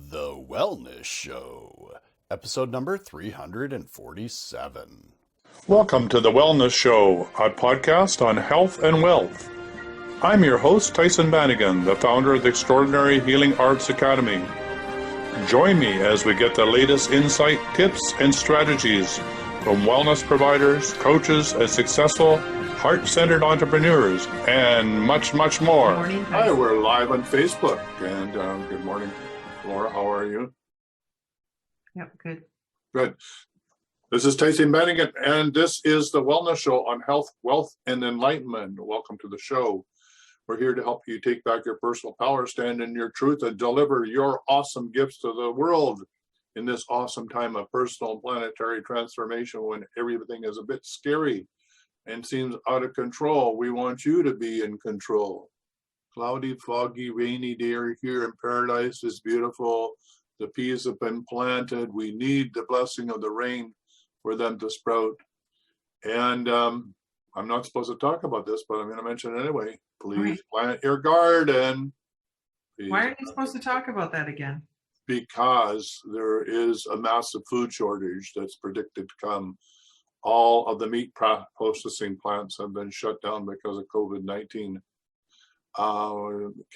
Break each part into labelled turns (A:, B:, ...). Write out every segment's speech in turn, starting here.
A: The Wellness Show, episode number 347.
B: Welcome to The Wellness Show, a podcast on health and wealth. I'm your host, Tyson Bannigan, the founder of the Extraordinary Healing Arts Academy. Join me as we get the latest insight, tips, and strategies from wellness providers, coaches, and successful heart-centered entrepreneurs, and much, much more.
C: Good morning,
B: Hi, we're live on Facebook. And good morning, Laura. How are you?
C: Yep, good.
B: Good. This is Tyson Bannigan, and this is the Wellness Show on health, wealth, and enlightenment. Welcome to the show. We're here to help you take back your personal power, stand in your truth, and deliver your awesome gifts to the world in this awesome time of personal and planetary transformation when everything is a bit scary and seems out of control. We want you to be in control. Cloudy, foggy, rainy day here in paradise is beautiful. The peas have been planted. We need the blessing of the rain for them to sprout. And I'm not supposed to talk about this, but I'm going to mention it anyway. Please plant your garden. Please.
C: Why are you supposed to talk about that again?
B: Because there is a massive food shortage that's predicted to come. All of the meat processing plants have been shut down because of COVID-19.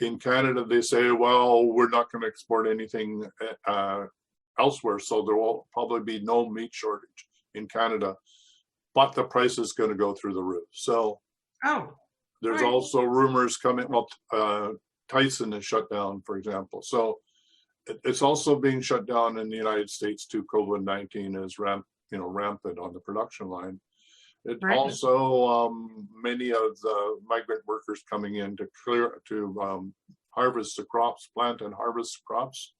B: In Canada, they say, well, we're not going to export anything elsewhere, so there will probably be no meat shortage in Canada, but the price is going to go through the roof. So there's also rumors coming, Tyson is shut down, for example. So it's also being shut down in the United States too. COVID-19 is rampant on the production line. Also, many of the migrant workers coming in to harvest the crops, plant and harvest crops,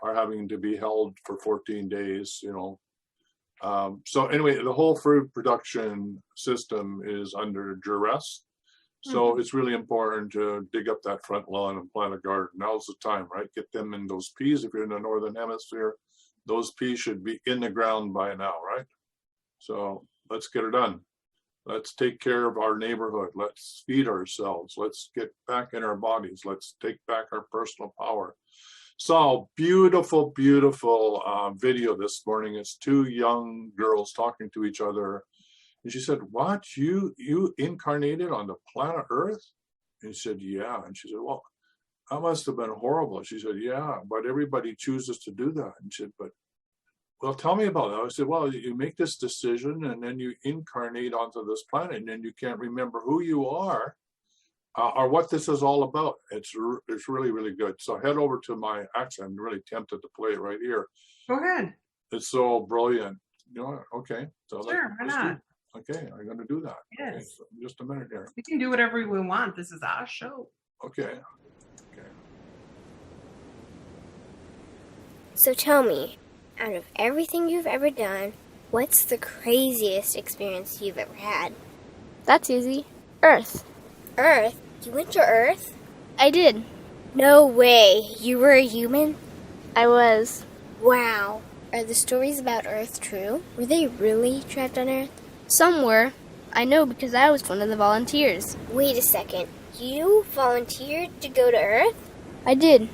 B: are having to be held for 14 days. So anyway, the whole food production system is under duress. So it's really important to dig up that front lawn and plant a garden. Now's the time, right? Get them in those peas. If you're in the northern hemisphere, those peas should be in the ground by now, right? So let's get it done. Let's take care of our neighborhood. Let's feed ourselves. Let's get back in our bodies. Let's take back our personal power. So beautiful, beautiful video this morning. It's two young girls talking to each other. And she said, what, you incarnated on the planet Earth? And he said, yeah. And she said, well, that must have been horrible. She said, yeah, but everybody chooses to do that. And she said, well, tell me about that. I said, well, you make this decision and then you incarnate onto this planet and then you can't remember who you are or what this is all about. It's really, really good. So head over to I'm really tempted to play it right here.
C: Go ahead.
B: It's so brilliant. Okay. So
C: sure, why not?
B: Okay, I'm going to do that.
C: Yes.
B: Okay, so just a minute here.
C: We can do whatever we want. This is our show.
B: Okay.
D: So tell me, out of everything you've ever done, what's the craziest experience you've ever had?
E: That's easy. Earth.
D: Earth? You went to Earth?
E: I did.
D: No way. You were a human?
E: I was.
D: Wow. Are the stories about Earth true? Were they really trapped on Earth?
E: Some were. I know because I was one of the volunteers.
D: Wait a second. You volunteered to go to Earth?
E: I did.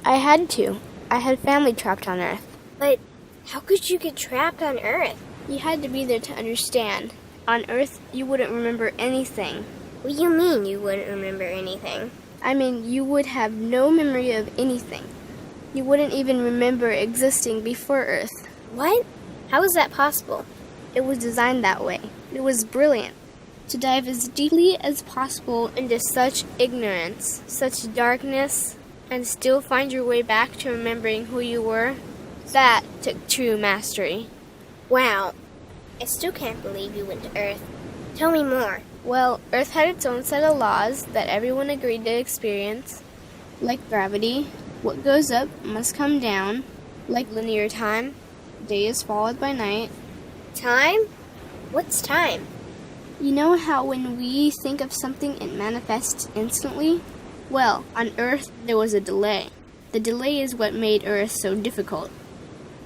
E: I had to. I had family trapped on Earth.
D: But how could you get trapped on Earth?
E: You had to be there to understand. On Earth, you wouldn't remember anything.
D: What do you mean you wouldn't remember anything?
E: I mean, you would have no memory of anything. You wouldn't even remember existing before Earth.
D: What? How is that possible?
E: It was designed that way. It was brilliant. To dive as deeply as possible into such ignorance, such darkness, and still find your way back to remembering who you were, that took true mastery.
D: Wow. I still can't believe you went to Earth. Tell me more.
E: Well, Earth had its own set of laws that everyone agreed to experience, like gravity. What goes up must come down, like linear time. Day is followed by night.
D: Time? What's time?
E: You know how when we think of something it manifests instantly? Well, on Earth there was a delay. The delay is what made Earth so difficult.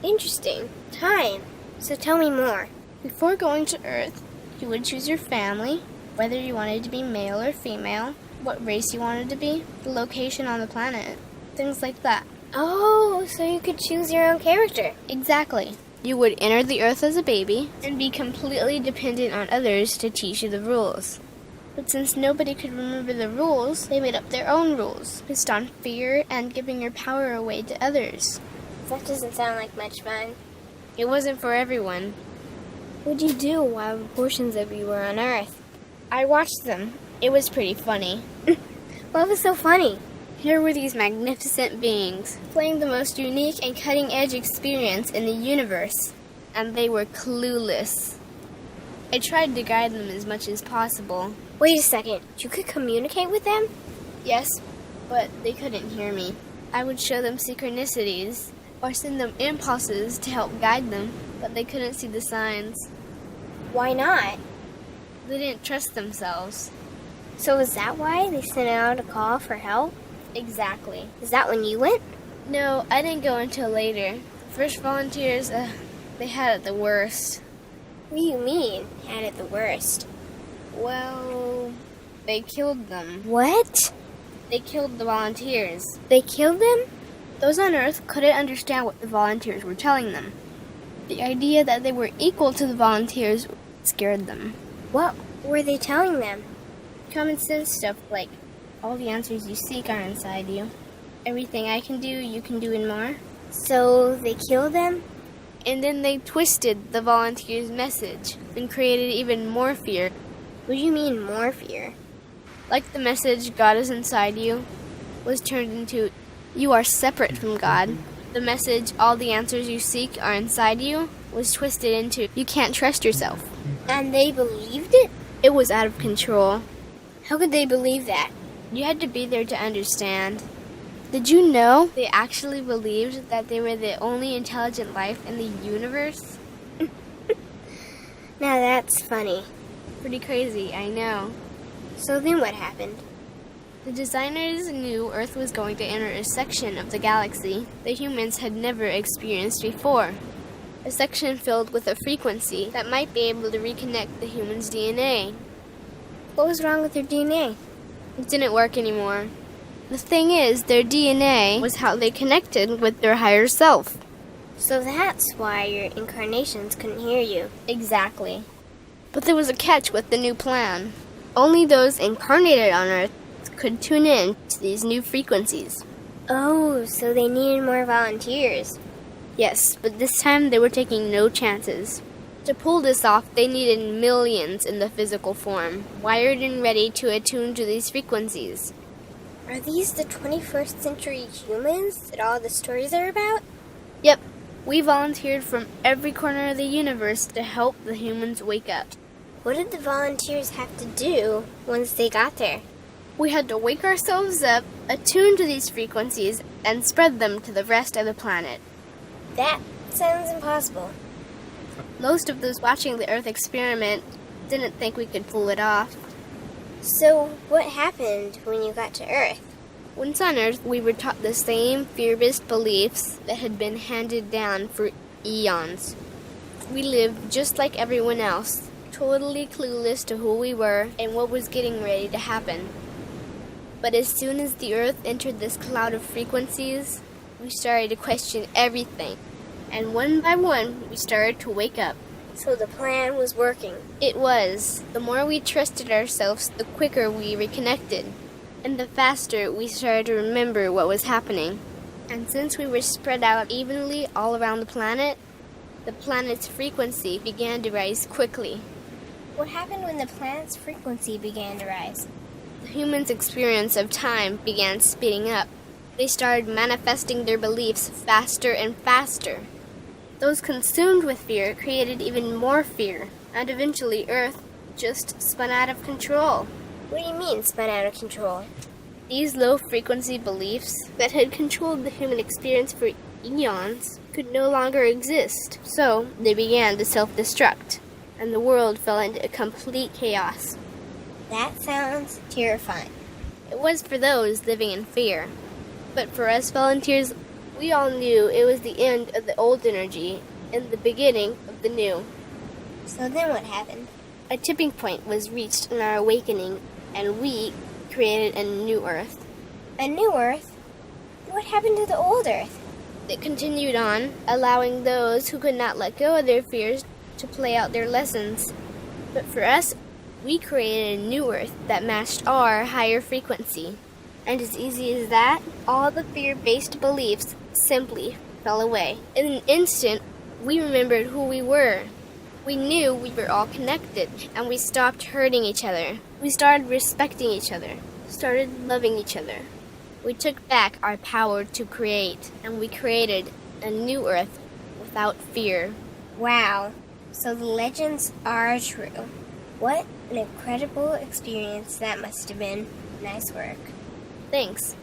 D: Interesting. Time. So tell me more.
E: Before going to Earth, you would choose your family, whether you wanted to be male or female, what race you wanted to be, the location on the planet, things like that.
D: Oh, so you could choose your own character.
E: Exactly. You would enter the Earth as a baby and be completely dependent on others to teach you the rules. But since nobody could remember the rules, they made up their own rules, based on fear and giving your power away to others.
D: That doesn't sound like much fun.
E: It wasn't for everyone.
D: What'd you do while portions of you were on Earth?
E: I watched them. It was pretty funny.
D: What was so funny?
E: Here were these magnificent beings, playing the most unique and cutting-edge experience in the universe, and they were clueless. I tried to guide them as much as possible.
D: Wait a second. You could communicate with them?
E: Yes, but they couldn't hear me. I would show them synchronicities, or send them impulses to help guide them, but they couldn't see the signs.
D: Why not?
E: They didn't trust themselves.
D: So is that why they sent out a call for help?
E: Exactly.
D: Is that when you went?
E: No, I didn't go until later. First volunteers, they had it the worst.
D: What do you mean, had it the worst?
E: Well, they killed them.
D: What?
E: They killed the volunteers.
D: They killed them?
E: Those on Earth couldn't understand what the volunteers were telling them. The idea that they were equal to the volunteers scared them.
D: What were they telling them?
E: Common sense stuff like, all the answers you seek are inside you. Everything I can do, you can do and more.
D: So they killed them?
E: And then they twisted the volunteers' message and created even more fear.
D: What do you mean, more fear?
E: Like the message, God is inside you, was turned into, you are separate from God. The message, all the answers you seek are inside you, was twisted into, you can't trust yourself.
D: And they believed it?
E: It was out of control.
D: How could they believe that?
E: You had to be there to understand. Did you know they actually believed that they were the only intelligent life in the universe?
D: Now that's funny.
E: Pretty crazy, I know.
D: So then what happened?
E: The designers knew Earth was going to enter a section of the galaxy that humans had never experienced before. A section filled with a frequency that might be able to reconnect the human's DNA.
D: What was wrong with their DNA?
E: It didn't work anymore. The thing is, their DNA was how they connected with their higher self.
D: So that's why your incarnations couldn't hear you.
E: Exactly. But there was a catch with the new plan. Only those incarnated on Earth could tune in to these new frequencies.
D: Oh, so they needed more volunteers.
E: Yes, but this time they were taking no chances. To pull this off, they needed millions in the physical form, wired and ready to attune to these frequencies.
D: Are these the 21st century humans that all the stories are about?
E: Yep, we volunteered from every corner of the universe to help the humans wake up.
D: What did the volunteers have to do once they got there?
E: We had to wake ourselves up, attune to these frequencies, and spread them to the rest of the planet.
D: That sounds impossible.
E: Most of those watching the Earth experiment didn't think we could pull it off.
D: So, what happened when you got to Earth?
E: Once on Earth, we were taught the same fear-based beliefs that had been handed down for eons. We lived just like everyone else, totally clueless to who we were and what was getting ready to happen. But as soon as the Earth entered this cloud of frequencies, we started to question everything. And one by one, we started to wake up.
D: So the plan was working.
E: It was. The more we trusted ourselves, the quicker we reconnected. And the faster we started to remember what was happening. And since we were spread out evenly all around the planet's frequency began to rise quickly.
D: What happened when the planet's frequency began to rise?
E: The humans' experience of time began speeding up. They started manifesting their beliefs faster and faster. Those consumed with fear created even more fear, and eventually Earth just spun out of control.
D: What do you mean, spun out of control?
E: These low-frequency beliefs that had controlled the human experience for eons could no longer exist, so they began to self-destruct, and the world fell into complete chaos.
D: That sounds terrifying.
E: It was for those living in fear. But for us volunteers, we all knew it was the end of the old energy and the beginning of the new.
D: So then what happened?
E: A tipping point was reached in our awakening, and we created a new Earth.
D: A new Earth? What happened to the old Earth?
E: It continued on, allowing those who could not let go of their fears to play out their lessons. But for us, we created a new Earth that matched our higher frequency. And as easy as that, all the fear-based beliefs simply fell away. In an instant, we remembered who we were. We knew we were all connected, and we stopped hurting each other. We started respecting each other, started loving each other. We took back our power to create, and we created a new Earth without fear.
D: Wow. So the legends are true. What an incredible experience that must have been. Nice work.
E: Thanks.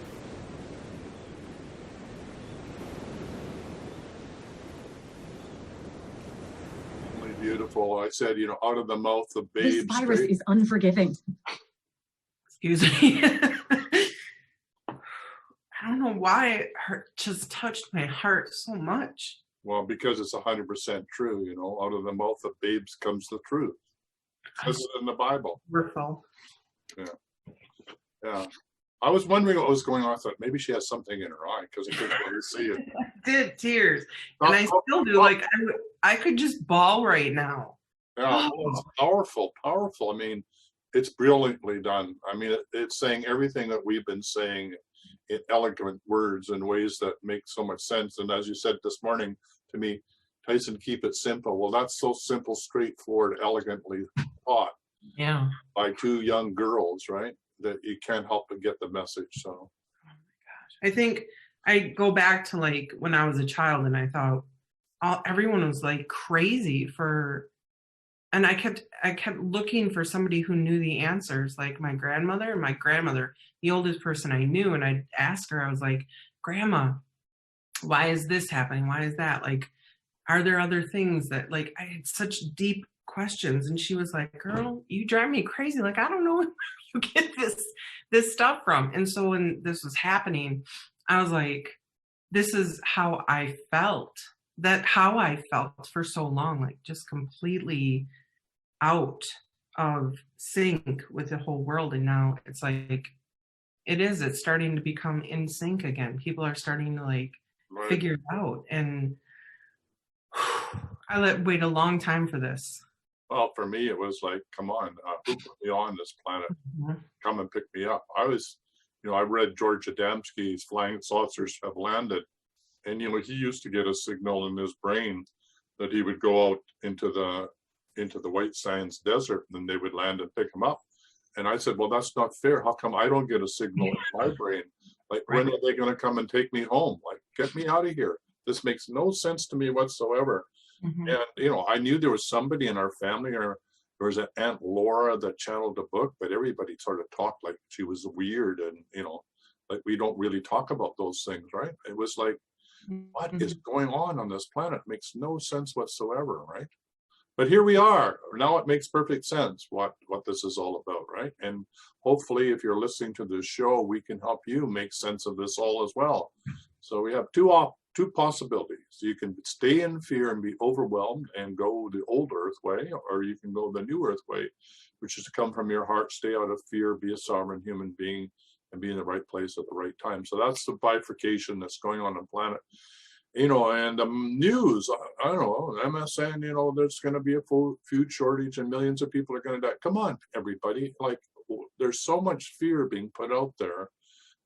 B: Really beautiful. I said, out of the mouth of
F: This
B: babes.
F: virus is unforgiving.
C: Excuse me. I don't know why it just touched my heart so much.
B: Well, because it's 100% true, out of the mouth of babes comes the truth. It says it in the Bible.
C: Wonderful.
B: Yeah. I was wondering what was going on. I thought maybe she has something in her eye because I couldn't really see it.
C: Did tears. And I still do. Like, I could just bawl right now.
B: Yeah, it's powerful. I mean, it's brilliantly done. I mean, it's saying everything that we've been saying in eloquent words in ways that make so much sense. And as you said this morning to me, Tyson, keep it simple. Well, that's so simple, straightforward, elegantly taught
C: Yeah.
B: by two young girls, right? That you can't help but get the message. So
C: I think I go back to like when I was a child and I thought everyone was like crazy and I kept looking for somebody who knew the answers, like my grandmother, the oldest person I knew. And I'd ask her, I was like, Grandma, why is this happening? Why is that? Like, are there other things that, like, I had such deep questions. And she was like, girl, you drive me crazy. Like, I don't know where you get this stuff from. And so when this was happening, I was like, this is how I felt for so long, like just completely out of sync with the whole world. And now it's like, it's starting to become in sync again. People are starting to like figure it out. And I wait a long time for this.
B: well, for me, it was like, come on, who put me on this planet? Come and pick me up. I was, I read George Adamski's Flying Saucers Have Landed. And, he used to get a signal in his brain that he would go out into the White Sands Desert and then they would land and pick him up. And I said, well, that's not fair. How come I don't get a signal in my brain? Like, when are they going to come and take me home? Like, get me out of here. This makes no sense to me whatsoever.
C: Mm-hmm.
B: And, I knew there was somebody in our family, or there was an Aunt Laura that channeled a book, but everybody sort of talked like she was weird. And, like we don't really talk about those things, right? It was like, what is going on this planet? Makes no sense whatsoever, right? But here we are. Now it makes perfect sense what this is all about, right? And hopefully, if you're listening to this show, we can help you make sense of this all as well. So we have two possibilities. You can stay in fear and be overwhelmed and go the old Earth way, or you can go the new Earth way, which is to come from your heart, stay out of fear, be a sovereign human being, and be in the right place at the right time. So that's the bifurcation that's going on the planet. And the news, I don't know, MSN, there's going to be a food shortage and millions of people are going to die. Come on, everybody. Like, there's so much fear being put out there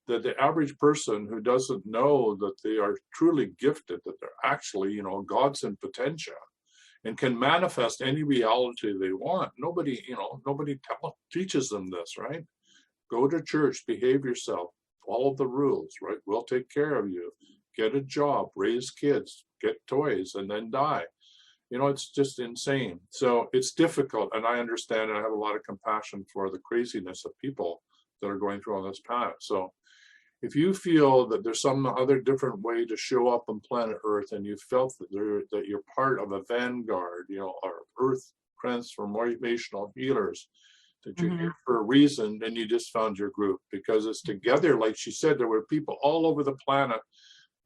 B: that the average person who doesn't know that they are truly gifted, that they're actually, gods in potentia and can manifest any reality they want. Nobody teaches them this, right? Go to church, behave yourself, follow the rules, right? We'll take care of you. Get a job, raise kids, get toys, and then die. It's just insane. So it's difficult, and I understand, and I have a lot of compassion for the craziness of people that are going through on this planet. So if you feel that there's some other different way to show up on planet Earth, and you felt that you're part of a vanguard, or Earth transformational healers, that you're here for a reason, then you just found your group, because it's together. Like she said, there were people all over the planet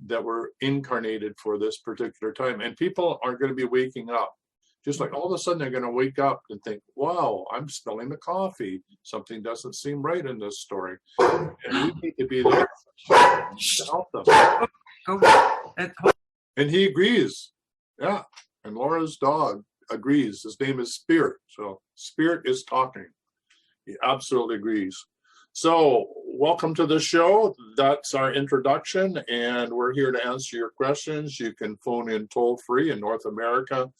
B: that were incarnated for this particular time, and people are going to be waking up. Just like all of a sudden they're going to wake up and think, wow, I'm smelling the coffee. Something doesn't seem right in this story. And we need to be there to help them.
C: Go.
B: And he agrees. Yeah. And Laura's dog agrees. His name is Spirit. So Spirit is talking. He absolutely agrees. So welcome to the show. That's our introduction, and we're here to answer your questions. You can phone in toll free in North America,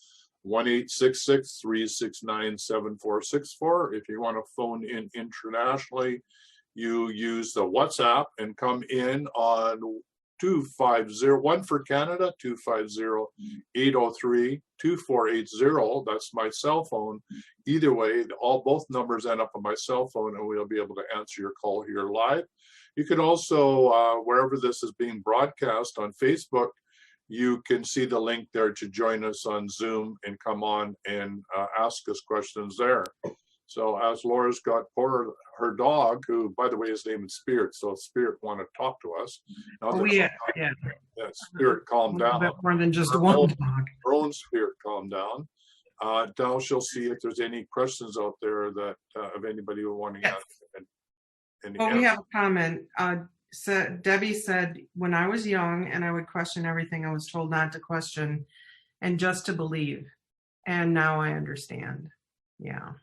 B: 1-866-369-7464. If you want to phone in internationally, you use the WhatsApp and come in on 250, for Canada, 250-803-2480. That's my cell phone. Either way, both numbers end up on my cell phone, and we'll be able to answer your call here live. You can also, wherever this is being broadcast on Facebook, you can see the link there to join us on Zoom and come on and ask us questions there. So as Laura's got her dog, who, by the way, his name is Spirit, so Spirit want to talk to us. That Spirit calmed down.
C: More than just one dog.
B: Her own Spirit calmed down. Now she'll see if there's any questions out there that of anybody who want to ask.
C: We have a comment. Debbie said, when I was young and I would question everything, I was told not to question and just to believe. And now I understand. Yeah.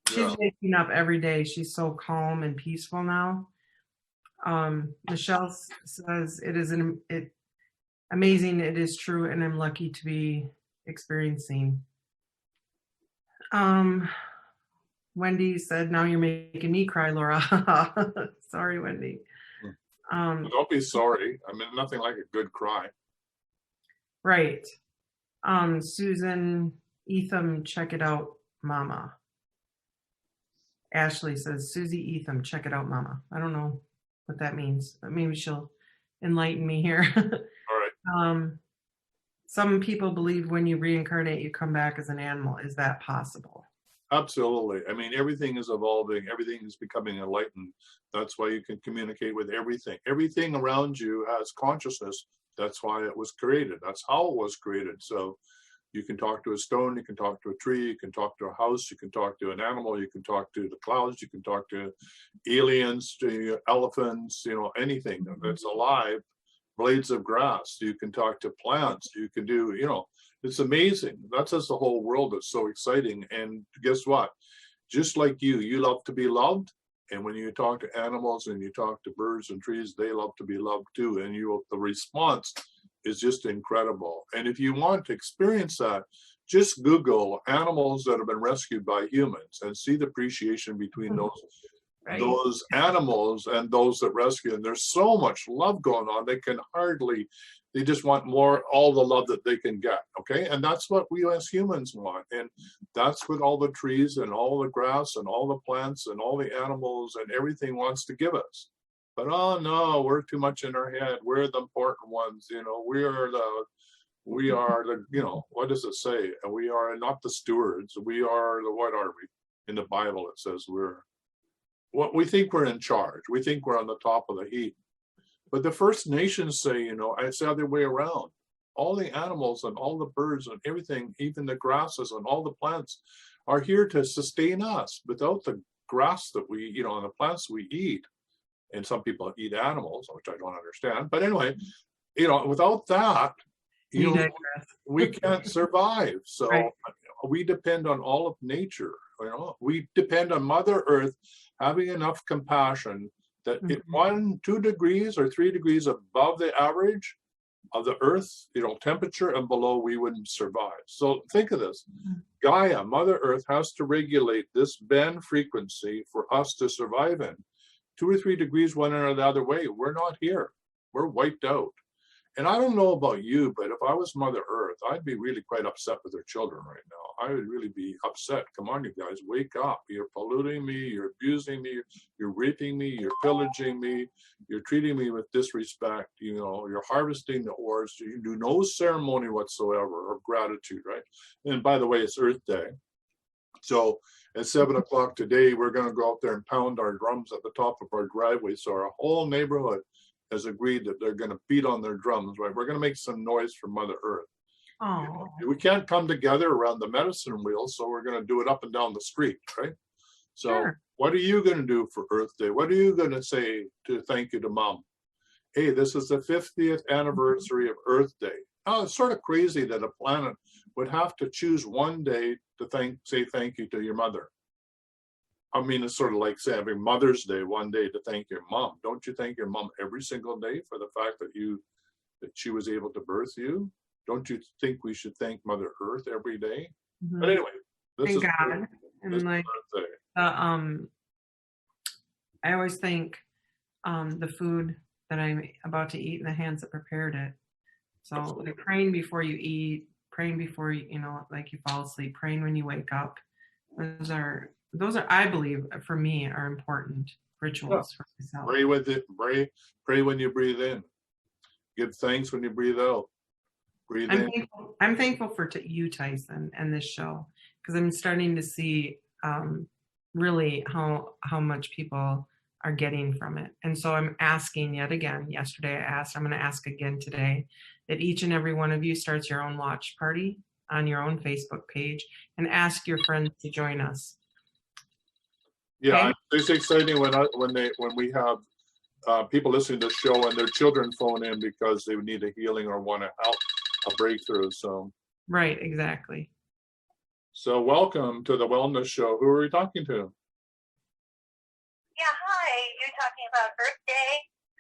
C: She's waking up every day. She's so calm and peaceful now. Michele says it is amazing. It is true, and I'm lucky to be experiencing. Wendy said, "Now you're making me cry, Laura." Sorry, Wendy.
B: Don't be sorry. I mean, nothing like a good cry.
C: Right. Susan Etham, check it out, Mama. Ashley says, Susie Etham, check it out, Mama. I don't know what that means, but maybe she'll enlighten me here.
B: All right.
C: Some people believe when you reincarnate, you come back as an animal. Is that possible?
B: Absolutely. I mean, everything is evolving. Everything is becoming enlightened. That's why you can communicate with everything. Everything around you has consciousness. That's why it was created. That's how it was created. So you can talk to a stone, you can talk to a tree, you can talk to a house, you can talk to an animal, you can talk to the clouds, you can talk to aliens, to elephants, anything that's alive, blades of grass. You can talk to plants. You can do, it's amazing. That's just the whole world that's so exciting. And guess what? Just like you love to be loved. And when you talk to animals and you talk to birds and trees, they love to be loved too. And the response is just incredible. And if you want to experience that, just Google animals that have been rescued by humans and see the appreciation between those animals and those that rescue. And there's so much love going on. They just want all the love that they can get. Okay. And that's what we as humans want. And that's what all the trees and all the grass and all the plants and all the animals and everything wants to give us. But oh no, we're too much in our head. We're the important ones, we are the, what does it say? We are not the stewards. We are what are we? In the Bible, it says we think we're in charge. We think we're on the top of the heap. But the First Nations say, it's the other way around. All the animals and all the birds and everything, even the grasses and all the plants are here to sustain us. Without the grass that we, and the plants we eat, and some people eat animals, which I don't understand. But anyway, without that, we can't survive. So we depend on all of nature. We depend on Mother Earth having enough compassion that if 1, 2 degrees or 3 degrees above the average of the Earth, temperature and below, we wouldn't survive. So think of this. Gaia, Mother Earth, has to regulate this band frequency for us to survive in. 2 or 3 degrees one or the other way, we're not here. We're wiped out. And I don't know about you, but if I was Mother Earth, I'd be really quite upset with her children right now. I would really be upset. Come on, you guys, wake up. You're polluting me. You're abusing me. You're raping me. You're pillaging me. You're treating me with disrespect. You're harvesting the ores. You do no ceremony whatsoever or gratitude, right? And by the way, it's Earth Day. So at 7 o'clock today, we're going to go out there and pound our drums at the top of our driveway. So our whole neighborhood has agreed that they're going to beat on their drums, right? We're going to make some noise for Mother Earth. We can't come together around the medicine wheel, so we're going to do it up and down the street, right? So What are you going to do for Earth Day? What are you going to say to thank you to Mom? hey, this is the 50th anniversary of Earth Day. Oh, it's sort of crazy that a planet would have to choose one day to say thank you to your mother. I mean, it's sort of like having Mother's Day one day to thank your mom. Don't you thank your mom every single day for the fact that she was able to birth you? Don't you think we should thank Mother Earth every day?
C: Mm-hmm.
B: But anyway, this
C: Thank
B: is
C: God. And like
B: Earth Day.
C: I always thank the food that I'm about to eat and the hands that prepared it. So like praying before you eat, praying before you know, like you fall asleep, praying when you wake up. Those are, I believe, for me, are important rituals for myself.
B: Pray with it. Pray when you breathe in. Give thanks when you breathe out. Breathe in.
C: I'm thankful for you, Tyson, and this show, because I'm starting to see really how much people are getting from it. And so I'm asking yet again. Yesterday I asked, I'm going to ask again today, that each and every one of you starts your own watch party on your own Facebook page and ask your friends to join us.
B: Yeah,
C: okay?
B: it's exciting when we have people listening to the show and their children phone in because they need a healing or want to help a breakthrough. So
C: Right, exactly.
B: So welcome to the Wellness Show. Who are we talking to?
F: Yeah, hi. You're talking about Earth Day.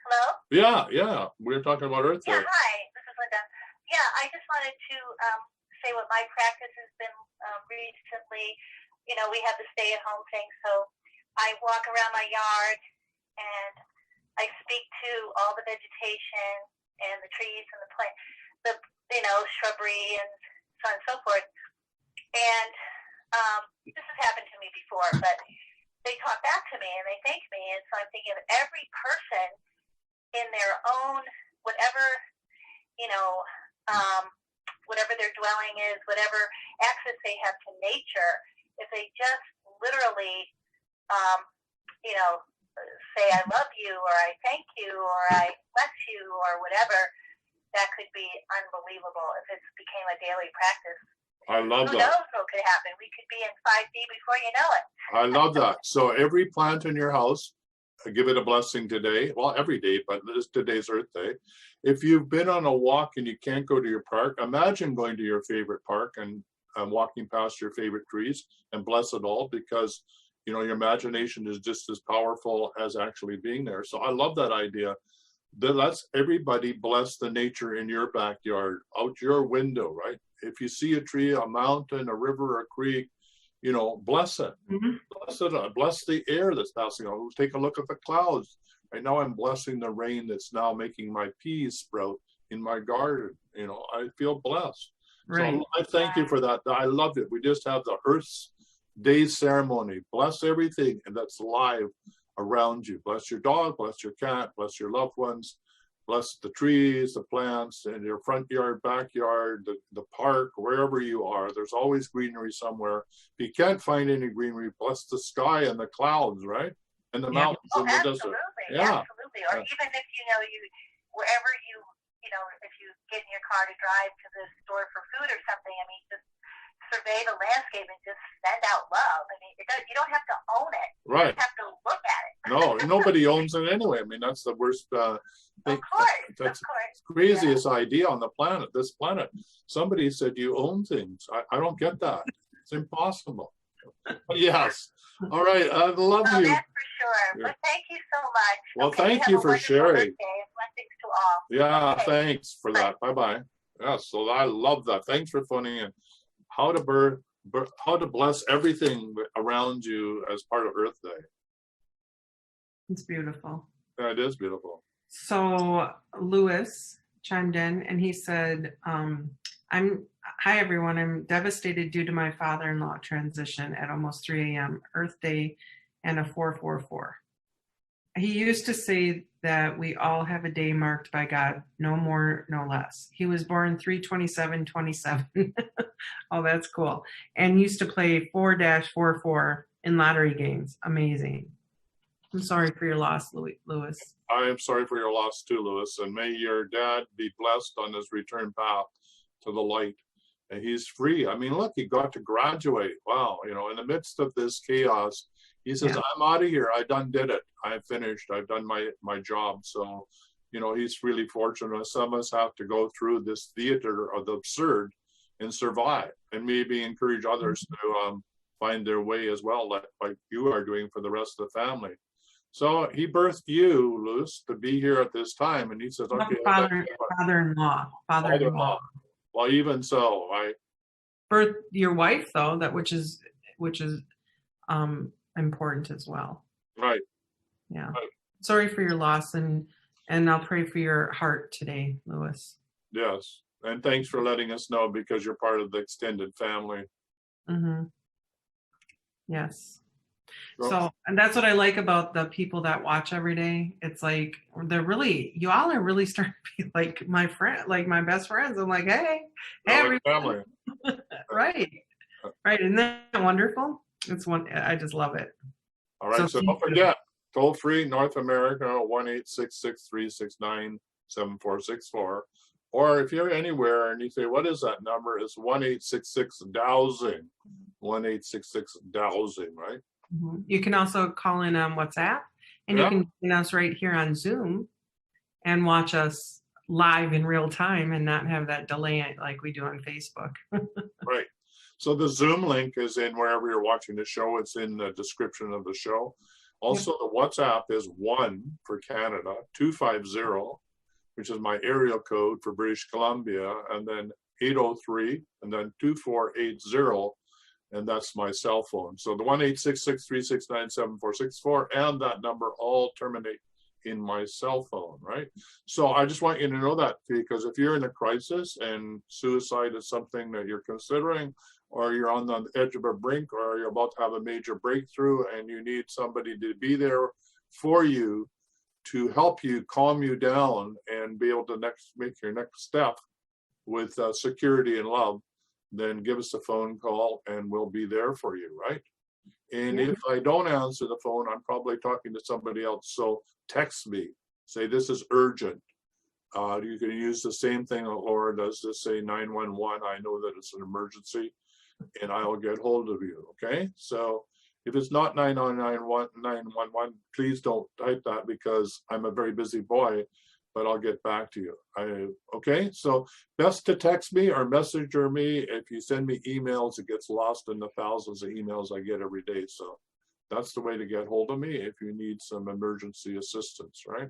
F: Hello?
B: Yeah. We're talking about Earth Day.
F: Yeah, hi. This is Linda. Yeah, I just wanted to say what my practice has been recently. You know, we have the stay-at-home thing, so I walk around my yard and I speak to all the vegetation and the trees and the plant, shrubbery and so on and so forth. And this has happened to me before, but they talk back to me and they thank me. And so I'm thinking of every person in their own, whatever their dwelling is, whatever access they have to nature, if they just literally, say I love you or I thank you or I bless you or whatever, that could be unbelievable if it became a daily practice.
B: I love
F: Who
B: that.
F: knows what could happen? We could be in 5D before you know it.
B: I love that. So every plant in your house, give it a blessing today. Well, every day, but today's Earth Day. If you've been on a walk and you can't go to your park, imagine going to your favorite park and walking past your favorite trees and bless it all, because your imagination is just as powerful as actually being there. So I love that idea. Let's everybody bless the nature in your backyard, out your window, right? If you see a tree, a mountain, a river, a creek, bless it.
C: Mm-hmm.
B: Bless it. Bless the air that's passing on. Take a look at the clouds. Right now I'm blessing the rain that's now making my peas sprout in my garden. I feel blessed.
C: Right.
B: So I thank you for that. I love it. We just have the Earth Day ceremony. Bless everything that's live around you. Bless your dog, bless your cat, bless your loved ones, bless the trees, the plants, and your front yard, backyard, the park, wherever you are. There's always greenery somewhere. If you can't find any greenery, bless the sky and the clouds, right? And the mountains and the desert. Yeah.
F: Absolutely. Or even if wherever if you get in your car to drive to the store for food or something, just survey the landscape and just send out love. You don't have to own it.
B: Right.
F: You have to look at it.
B: No, nobody owns it anyway. That's the worst thing.
F: Of course.
B: That's the craziest idea on the planet, this planet. Somebody said you own things. I don't get that. It's impossible. Yes. All right. I love you.
F: That's for sure.
B: Yeah.
F: But thank you so much.
B: Well, thank you for sharing.
F: Blessings to all.
B: Yeah,
F: Okay.
B: thanks for that. Bye-bye. Yeah, so I love that. Thanks for phoning in. How to bless everything around you as part of Earth Day.
C: It's beautiful.
B: Yeah, it is beautiful.
C: So Lewis chimed in and he said, hi everyone, I'm devastated due to my father-in-law transition at almost 3 a.m. Earth Day and a 444. He used to say that we all have a day marked by God, no more, no less. He was born 3/27/27. Oh, that's cool. And used to play 4-44 in lottery games. Amazing. I'm sorry for your loss, Lewis.
B: I am sorry for your loss too, Lewis, and may your dad be blessed on his return path to the light. And he's free. Look, he got to graduate. Wow, in the midst of this chaos, he says, I'm out of here. I done did it. I finished. I've done my job. So, he's really fortunate. Some of us have to go through this theater of the absurd and survive, and maybe encourage others to find their way as well, like you are doing for the rest of the family. So he birthed you, Luz, to be here at this time, and he says, okay,
C: father-in-law.
B: Well, even so,
C: birth your wife though, which is important as well.
B: Right.
C: Yeah.
B: Right.
C: Sorry for your loss, and I'll pray for your heart today, Louis.
B: Yes, and thanks for letting us know, because you're part of the extended family.
C: Mm-hmm. Yes. So, and that's what I like about the people that watch every day. It's like you all are really starting to be like my friend, like my best friends. I'm like, hey,
B: family.
C: Right. Isn't that wonderful? I just love it.
B: All right. So don't forget, toll free North America, 1-866-369-7464. Or if you're anywhere and you say, what is that number? It's 1-866-dowsing. 1-866-dowsing, right?
C: Mm-hmm. You can also call in on WhatsApp, and you can join us right here on Zoom and watch us live in real time and not have that delay like we do on Facebook.
B: Right. So the Zoom link is in wherever you're watching the show. It's in the description of the show. Also, the WhatsApp is 1 for Canada, 250, which is my area code for British Columbia, and then 803, and then 2480. And that's my cell phone. So the 1-866-369-7464 and that number all terminate in my cell phone, right? So I just want you to know that, because if you're in a crisis and suicide is something that you're considering, or you're on the edge of a brink, or you're about to have a major breakthrough and you need somebody to be there for you to help you calm you down and be able to make your next step with security and love, then give us a phone call and we'll be there for you, right? And if I don't answer the phone, I'm probably talking to somebody else. So text me, say this is urgent. You can use the same thing that Laura does, just say 911. I know that it's an emergency and I'll get hold of you, okay? So if it's not 911, please don't type that, because I'm a very busy boy, but I'll get back to you. Okay, so best to text me or message me. If you send me emails, it gets lost in the thousands of emails I get every day. So that's the way to get hold of me if you need some emergency assistance, right?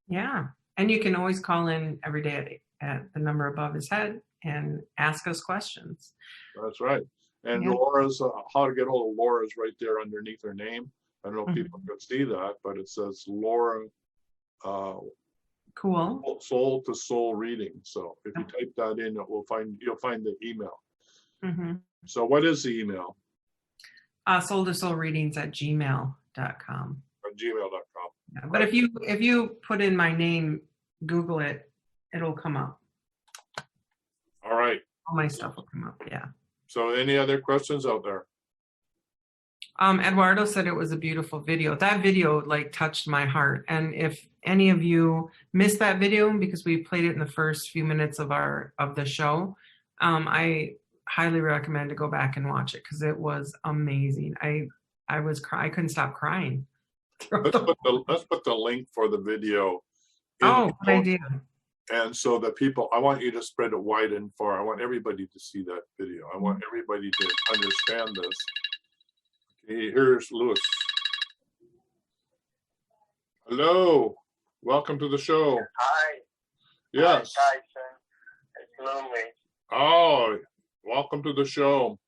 C: Yeah, and you can always call in every day at the number above his head and ask us questions.
B: That's right. And Laura's, how to get hold of Laura is right there underneath her name. I don't know if people can see that, but it says Laura,
C: cool.
B: Soul to Soul Reading. So if you type that in, you'll find the email.
C: Mm-hmm.
B: So what is the email?
C: Soul to Soul Readings at gmail.com.
B: At gmail.com.
C: Yeah, but if you put in my name, Google it, it'll come up.
B: All right.
C: All my stuff will come up. Yeah.
B: So any other questions out there?
C: Eduardo said it was a beautiful video. That video touched my heart. And if any of you missed that video, because we played it in the first few minutes of the show, I highly recommend to go back and watch it, because it was amazing. I couldn't stop crying.
B: Let's put the link for the video.
C: Oh, good idea.
B: And so the people, I want you to spread it wide and far. I want everybody to see that video. I want everybody to understand this. Okay, here's Louis. Hello. Welcome to the show.
G: Hi.
B: Yes.
G: Hi, Tyson. It's Louis.
B: Oh, welcome to the show.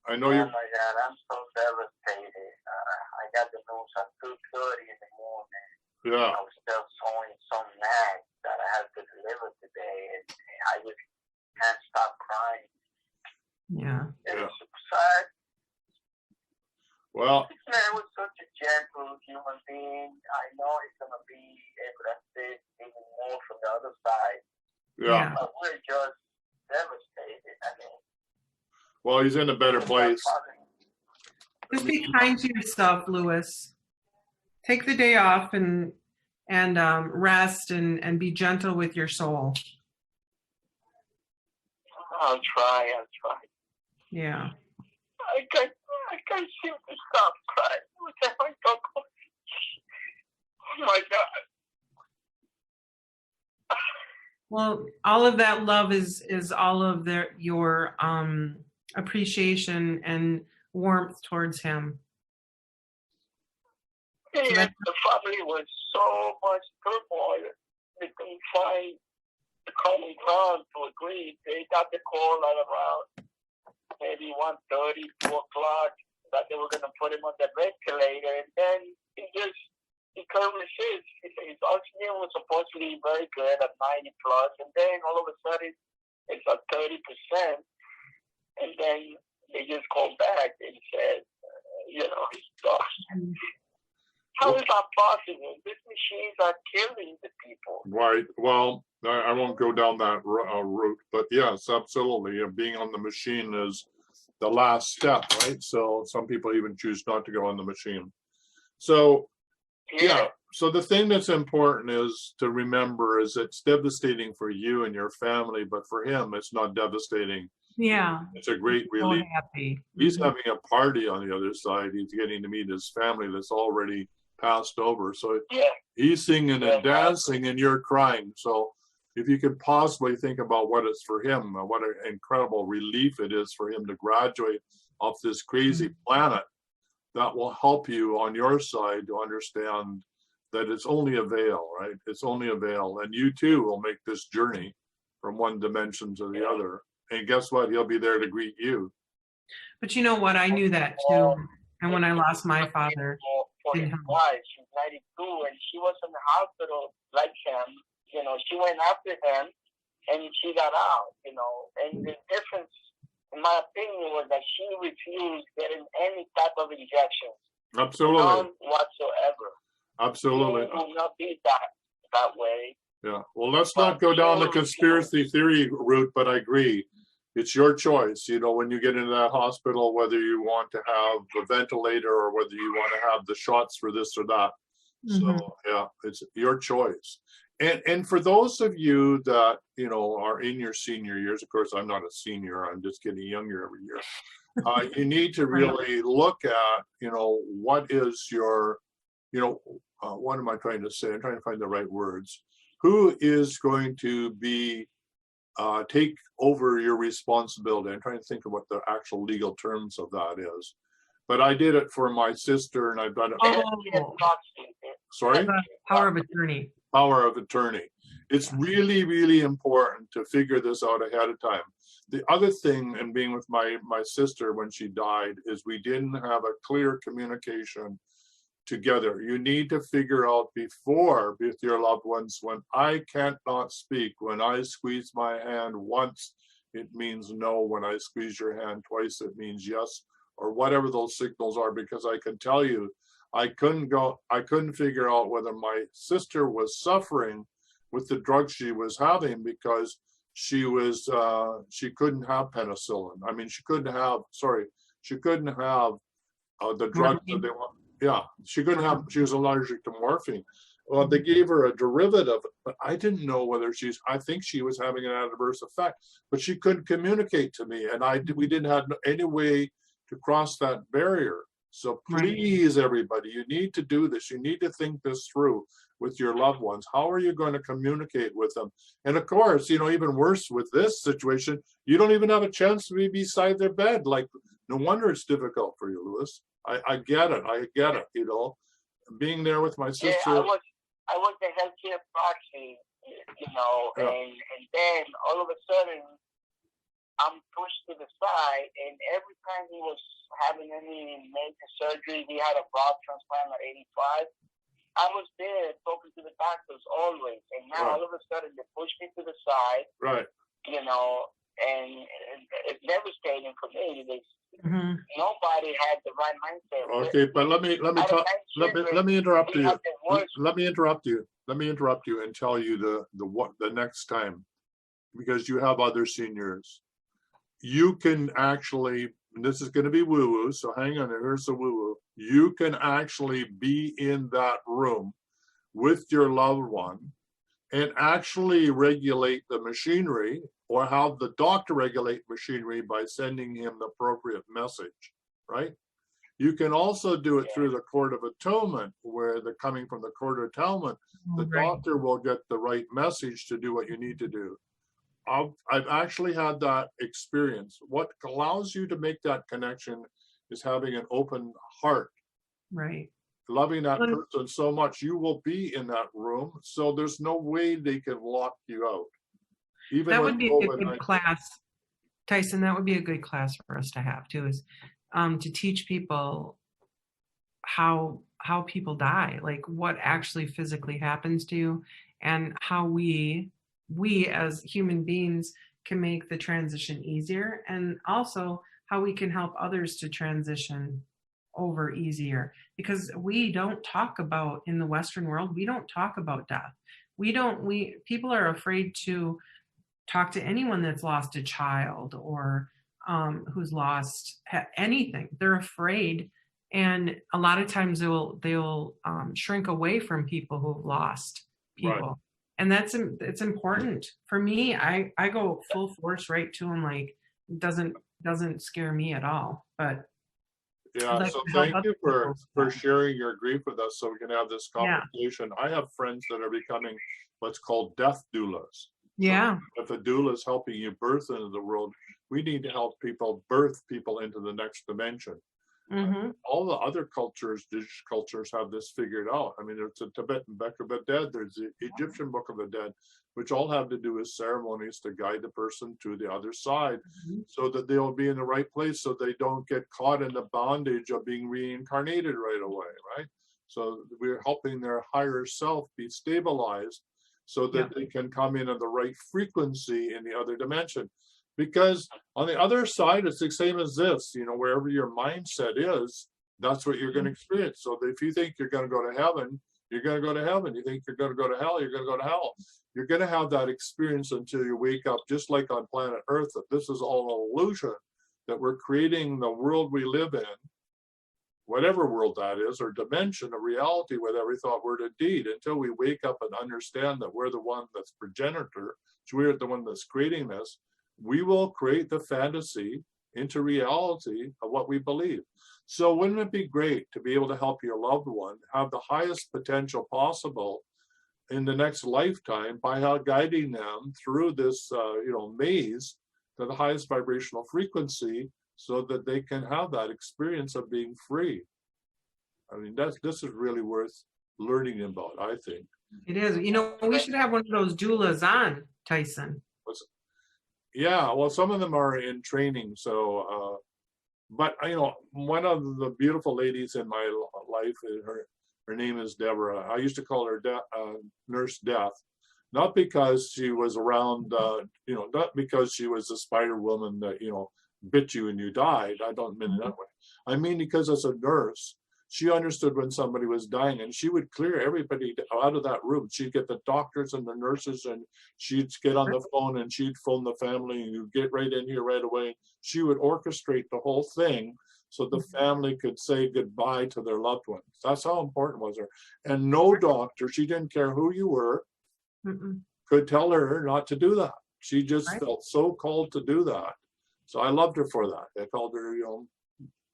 B: I know you're.
G: Oh my God, I'm so devastated. I got the news at 2:30 in the morning.
B: Yeah.
G: I was still so mad that I had to deliver today, and I just can't stop crying.
C: Yeah.
G: It's sad.
B: Well,
G: This man was such a gentle human being. I know he's going to be able to assist even more from the other side.
B: yeah.
G: But we're just devastated. I mean,
B: Well, he's in a better place.
C: Just be kind to yourself, Louis. Take the day off and rest and be gentle with your soul.
G: I'll try.
C: Yeah.
G: I can't seem to stop crying. Oh my God.
C: Well, all of that love is all of your appreciation and warmth towards him.
G: And
C: So that's,
G: the family was so much turmoil. They couldn't find the common ground to agree. They got the call at around maybe 1:30, 2 o'clock, that they were going to put him on the ventilator. And then he couldn't resist. His oxygen was supposed to be very good at 90 plus. And then all of a sudden, it's at 30%. And then they just called back and said, he's lost. How is that possible? These machines are killing the people.
B: Right. Well, I won't go down that route, but yes, absolutely. Being on the machine is the last step, right? So some people even choose not to go on the machine. So, yeah. So the thing that's important is to remember is it's devastating for you and your family, but for him, it's not devastating.
C: yeah.
B: It's a great
C: So
B: relief.
C: happy.
B: He's having a party on the other side. He's getting to meet his family that's already passed over. So he's singing and dancing and you're crying. So if you could possibly think about what it's for him, what an incredible relief it is for him to graduate off this crazy planet, that will help you on your side to understand that it's only a veil, right? It's only a veil. And you too will make this journey from one dimension to the other. And guess what? He'll be there to greet you.
C: But you know what? I knew that too. And when I lost my father,
G: For his wife, she's 92, and she was in the hospital like him. She went after him, and she got out. And the difference, in my opinion, was that she refused getting any type of injections.
B: Absolutely.
G: None whatsoever.
B: Absolutely.
G: It will not be that way.
B: Yeah. Well, let's not go down the conspiracy theory route, but I agree. It's your choice, when you get into that hospital, whether you want to have a ventilator or whether you want to have the shots for this or that. So, yeah, it's your choice. And for those of you that, are in your senior years, of course, I'm not a senior, I'm just getting younger every year. You need to really look at, what is your, what am I trying to say? I'm trying to find the right words. Who is going to be take over your responsibility? I'm trying to think of what the actual legal terms of that is. But I did it for my sister, and I've done it. Sorry?
C: Power of attorney.
B: Power of attorney. It's really, really important to figure this out ahead of time. The other thing, and being with my sister when she died, is we didn't have a clear communication together. You need to figure out before with your loved ones, when I can't not speak, when I squeeze my hand once, it means no. When I squeeze your hand twice, it means yes, or whatever those signals are, because I can tell you, I couldn't figure out whether my sister was suffering with the drugs she was having, because she couldn't have penicillin. I mean, she couldn't have the drugs that they want. Yeah, she was allergic to morphine. Well, they gave her a derivative, but I didn't know whether I think she was having an adverse effect, but she couldn't communicate to me, and we didn't have any way to cross that barrier. So please, everybody, you need to do this. You need to think this through with your loved ones. How are you going to communicate with them? And of course, even worse with this situation, you don't even have a chance to be beside their bed. Like, no wonder it's difficult for you, Louis. I get it. Being there with my sister.
G: Yeah, I was the healthcare proxy, and then all of a sudden I'm pushed to the side, and every time he was having any major surgery, he had a blood transplant at 85. I was there talking to the doctors always, and now all of a sudden they push me to the side. Right. And it's devastating for me because nobody had the right mindset.
B: Okay, but let me interrupt you. Let me interrupt you and tell you the next time, because you have other seniors. You can actually, and this is going to be woo-woo, so hang on, here's the woo-woo. You can actually be in that room with your loved one and actually regulate the machinery, or have the doctor regulate machinery by sending him the appropriate message, right? You can also do it through the Court of Atonement, where they're coming from the Court of Atonement. The doctor will get the right message to do what you need to do. I've actually had that experience. What allows you to make that connection is having an open heart.
C: Right.
B: Loving that person so much, you will be in that room. So there's no way they can lock you out. Even
C: that would be a
B: COVID-19.
C: good class, Tyson. That would be a good class for us to have too, is to teach people how people die, like what actually physically happens to you, and how we as human beings can make the transition easier, and also how we can help others to transition over easier, because we don't talk about, in the Western world, we don't talk about death. People are afraid to talk to anyone that's lost a child or who's lost anything. They're afraid, and a lot of times they'll shrink away from people who've lost people. Right. And it's important for me. I go full force right to them, like it doesn't scare me at all. But
B: yeah, so thank you for sharing your grief with us, so we can have this conversation. Yeah. I have friends that are becoming what's called death doulas.
C: Yeah.
B: So if a doula is helping you birth into the world, we need to help people birth people into the next dimension. Mm-hmm. All the other cultures, Jewish cultures, have this figured out. I mean, there's a Tibetan Book of the Dead, there's the Egyptian Book of the Dead, which all have to do with ceremonies to guide the person to the other side, so that they'll be in the right place, so they don't get caught in the bondage of being reincarnated right away, right? So we're helping their higher self be stabilized, so that they can come in at the right frequency in the other dimension. Because on the other side, it's the same as this, you know, wherever your mindset is, that's what you're going to experience. So if you think you're going to go to heaven, you're going to go to heaven. You think you're going to go to hell, you're going to go to hell. You're going to have that experience until you wake up, just like on planet Earth, that this is all an illusion, that we're creating the world we live in, whatever world that is, or dimension of reality with every thought, word, and deed, until we wake up and understand that we're the one that's progenitor, so we're the one that's creating this. We will create the fantasy into reality of what we believe. So wouldn't it be great to be able to help your loved one have the highest potential possible in the next lifetime by guiding them through this maze to the highest vibrational frequency, so that they can have that experience of being free? I mean, this is really worth learning about, I think.
C: It is. You know, we should have one of those doulas on, Tyson.
B: Yeah, well, some of them are in training. So, but you know, one of the beautiful ladies in my life, her name is Deborah. I used to call her Nurse Death, not because she was around, not because she was a spider woman that bit you and you died. I don't mean it that way. I mean, because as a nurse, she understood when somebody was dying, and she would clear everybody out of that room. She'd get the doctors and the nurses, and she'd get on the phone, and she'd phone the family, and you'd get right in here right away. She would orchestrate the whole thing so the family could say goodbye to their loved ones. That's how important was her. And no doctor, she didn't care who you were, could tell her not to do that. She just felt so called to do that. So I loved her for that. They called her,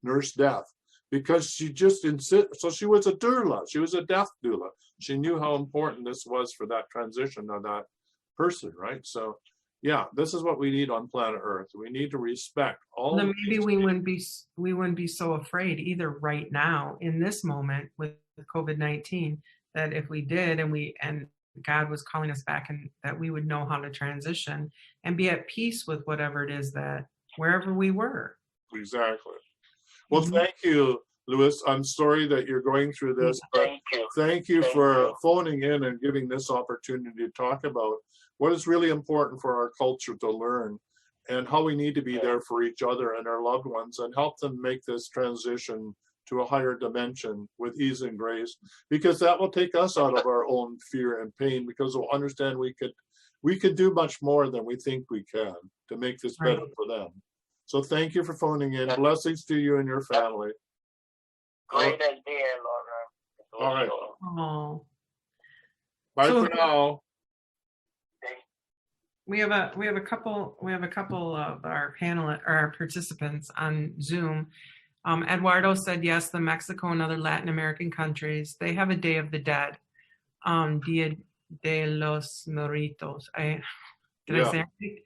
B: Nurse Death. Because she just insisted. So she was a doula. She was a death doula. She knew how important this was for that transition of that person, right? So, yeah, this is what we need on planet Earth. We need to respect all.
C: Then maybe we wouldn't be so afraid either right now in this moment with COVID-19, that if we did and God was calling us back, and that we would know how to transition and be at peace with whatever it is that wherever we were.
B: Exactly. Well, thank you, Louis. I'm sorry that you're going through this, but thank you for phoning in and giving this opportunity to talk about what is really important for our culture to learn, and how we need to be there for each other and our loved ones, and help them make this transition to a higher dimension with ease and grace, because that will take us out of our own fear and pain, because we'll understand we could do much more than we think we can to make this better for them. So thank you for phoning in. Blessings to you and your family.
G: Great idea, Laura.
B: All right.
C: Oh.
B: Bye for now.
C: We have a couple of our participants on Zoom. Eduardo said yes, the Mexico and other Latin American countries, they have a Day of the Dead, Dia de los Muertos. I say it right?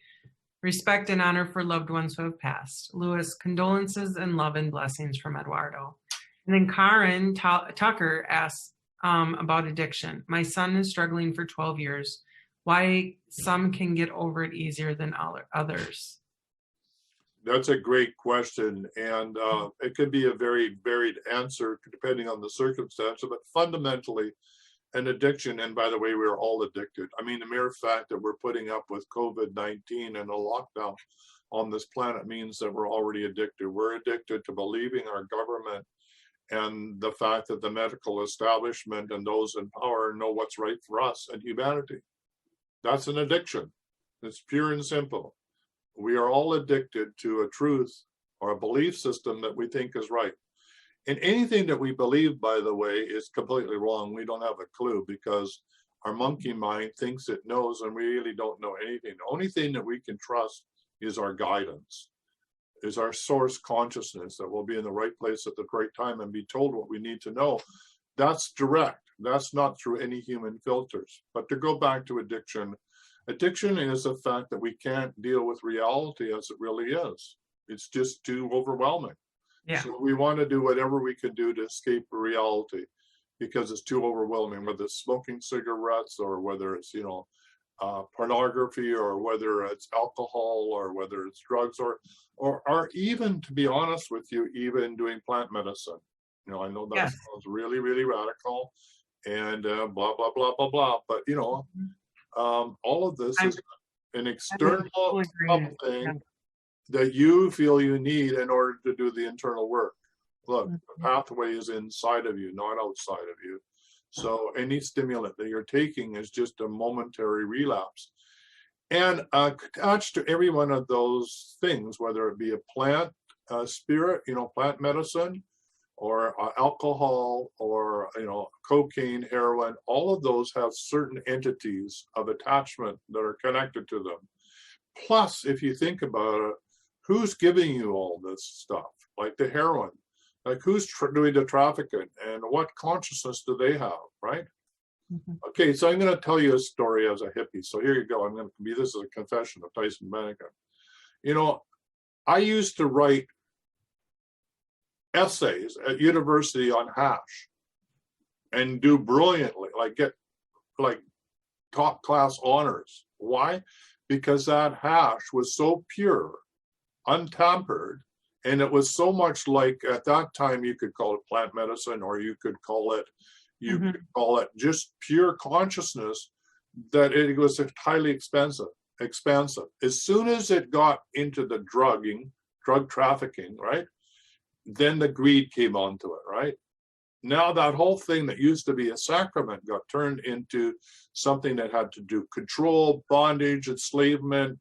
C: Respect and honor for loved ones who have passed. Lewis, condolences and love and blessings from Eduardo. And then Karen Tucker asks about addiction. My son is struggling for 12 years. Why some can get over it easier than others?
B: That's a great question, and it could be a very varied answer depending on the circumstance, but fundamentally, an addiction, and by the way, we're all addicted. I mean, the mere fact that we're putting up with COVID-19 and a lockdown on this planet means that we're already addicted. We're addicted to believing our government and the fact that the medical establishment and those in power know what's right for us and humanity. That's an addiction. It's pure and simple. We are all addicted to a truth or a belief system that we think is right. And anything that we believe, by the way, is completely wrong. We don't have a clue because our monkey mind thinks it knows and we really don't know anything. The only thing that we can trust is our guidance, is our source consciousness, that we'll be in the right place at the right time and be told what we need to know. That's direct. That's not through any human filters. But to go back to addiction, addiction is the fact that we can't deal with reality as it really is. It's just too overwhelming.
C: Yeah.
B: So we want to do whatever we can do to escape reality because it's too overwhelming, whether it's smoking cigarettes or whether it's, pornography or whether it's alcohol or whether it's drugs or even, to be honest with you, even doing plant medicine. I know that sounds really, really radical and blah, blah, blah, blah, blah. But, all of this is an external thing that you feel you need in order to do the internal work. Look, the pathway is inside of you, not outside of you. So any stimulant that you're taking is just a momentary relapse. And attached to every one of those things, whether it be a plant, spirit, plant medicine, or alcohol, or cocaine, heroin, all of those have certain entities of attachment that are connected to them. Plus, if you think about it, who's giving you all this stuff, like the heroin? Like who's doing the trafficking and what consciousness do they have, right? Mm-hmm. Okay, so I'm going to tell you a story as a hippie. So here you go. I'm going to be, this is a confession of Tyhson Mannequin. I used to write essays at university on hash and do brilliantly, get top class honors. Why? Because that hash was so pure, untampered, and it was so much like, at that time you could call it plant medicine, or you could call it just pure consciousness, that it was highly expansive. As soon as it got into the drug trafficking, right, then the greed came onto it, right? Now that whole thing that used to be a sacrament got turned into something that had to do control, bondage, enslavement,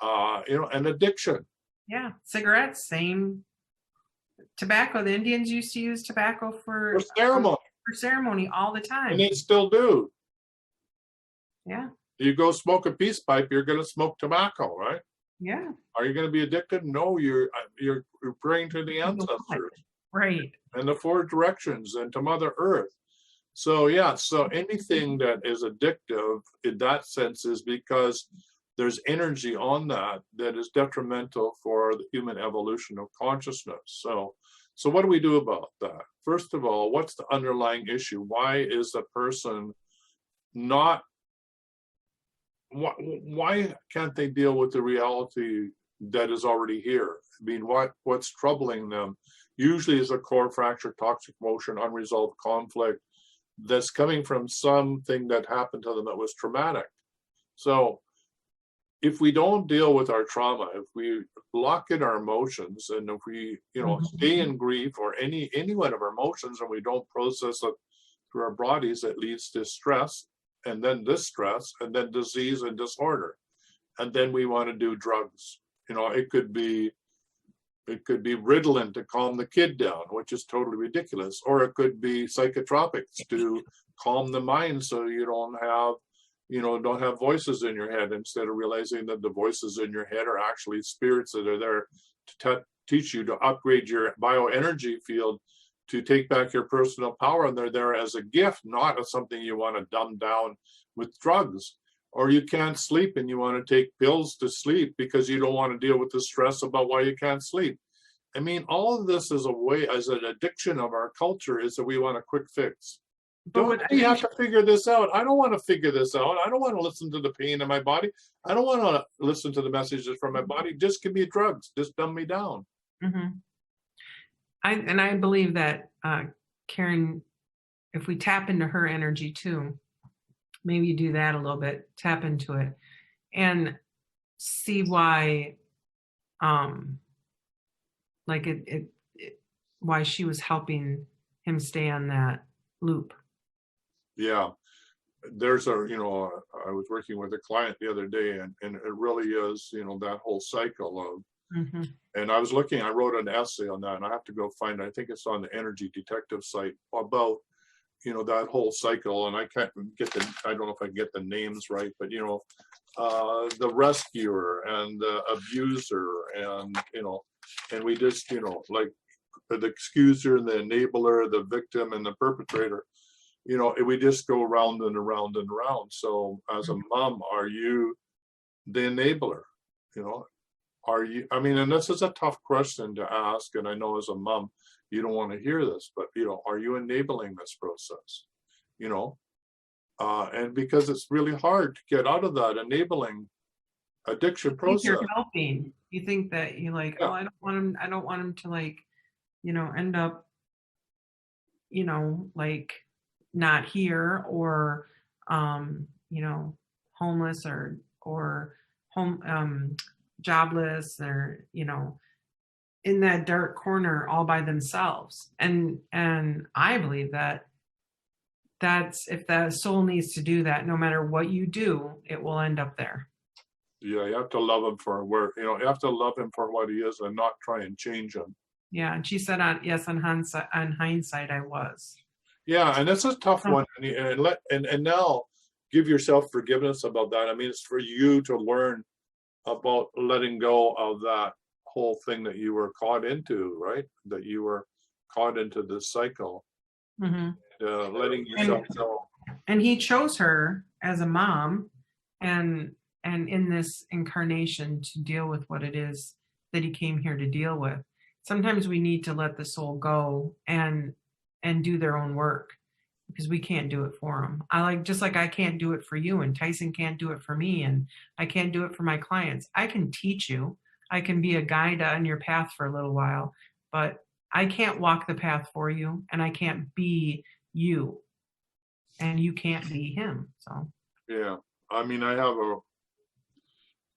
B: and addiction.
C: Yeah, cigarettes, same. Tobacco, the Indians used to use tobacco for
B: ceremony.
C: For ceremony all the time.
B: And they still do.
C: Yeah.
B: You go smoke a peace pipe, you're going to smoke tobacco, right?
C: Yeah.
B: Are you going to be addicted? No, you're praying to the ancestors.
C: Right.
B: And the four directions and to Mother Earth. So anything that is addictive in that sense is because there's energy on that is detrimental for the human evolution of consciousness. So what do we do about that? First of all, what's the underlying issue? Why is the person not, why can't they deal with the reality that is already here? I mean, what's troubling them usually is a core fracture, toxic emotion, unresolved conflict that's coming from something that happened to them that was traumatic. So if we don't deal with our trauma, if we lock in our emotions, and if we, stay in grief or any one of our emotions, and we don't process it through our bodies, it leads to stress, and then distress, and then disease and disorder. And then we want to do drugs. It could be Ritalin to calm the kid down, which is totally ridiculous. Or it could be psychotropics to calm the mind so you don't have voices in your head, instead of realizing that the voices in your head are actually spirits that are there teach you to upgrade your bioenergy field to take back your personal power, and they're there as a gift, not as something you want to dumb down with drugs. Or you can't sleep and you want to take pills to sleep because you don't want to deal with the stress about why you can't sleep. I mean, all of this is a way, as an addiction of our culture, is that we want a quick fix. Don't we have to figure this out? I don't want to figure this out. I don't want to listen to the pain in my body. I don't want to listen to the messages from my body. Just give me drugs. Just dumb me down.
C: Mm-hmm. I believe that Karen, if we tap into her energy too, maybe you do that a little bit, tap into it, and see why, like why she was helping him stay on that loop.
B: Yeah, there's I was working with a client the other day, and it really is, that whole cycle of.
C: Mm-hmm.
B: And I wrote an essay on that, and I have to go find it. I think it's on the Energy Detective site about, that whole cycle. And I can't I don't know if I can get the names right, but, the rescuer and the abuser and, and we just, like the excuser and the enabler, the victim and the perpetrator, we just go around and around and around. So as a mom, are you the enabler? Are you, and this is a tough question to ask, and I know as a mom, you don't want to hear this, but, are you enabling this process? And because it's really hard to get out of that enabling addiction process.
C: You're helping. You think that you're like, yeah. Oh, I don't want him to end up, like not here or, homeless or home, jobless or in that dark corner all by themselves. And I believe that's if the soul needs to do that, no matter what you do, it will end up there.
B: Yeah, you have to love him for you have to love him for what he is and not try and change him.
C: Yeah, and she said on hindsight I was.
B: Yeah, and it's a tough one, and now give yourself forgiveness about that. It's for you to learn about letting go of that whole thing that you were caught into, right? That you were caught into this cycle.
C: Mm-hmm.
B: Letting yourself go.
C: And he chose her as a mom and in this incarnation to deal with what it is that he came here to deal with. Sometimes we need to let the soul go and do their own work, because we can't do it for them. Just like I can't do it for you, and Tyson can't do it for me, and I can't do it for my clients. I can teach you. I can be a guide on your path for a little while, but I can't walk the path for you, and I can't be you, and you can't be him. So
B: yeah, I have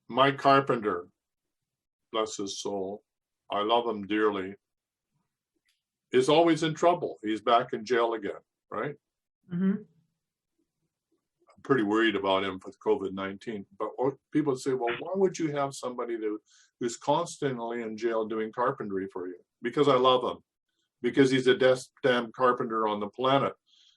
B: my carpenter, bless his soul, I love him dearly, is always in trouble. He's back in jail again, right?
C: Mm-hmm.
B: I'm pretty worried about him with COVID-19. But people say, well, why would you have somebody who's constantly in jail doing carpentry for you? Because I love him. Because he's the damn carpenter on the planet.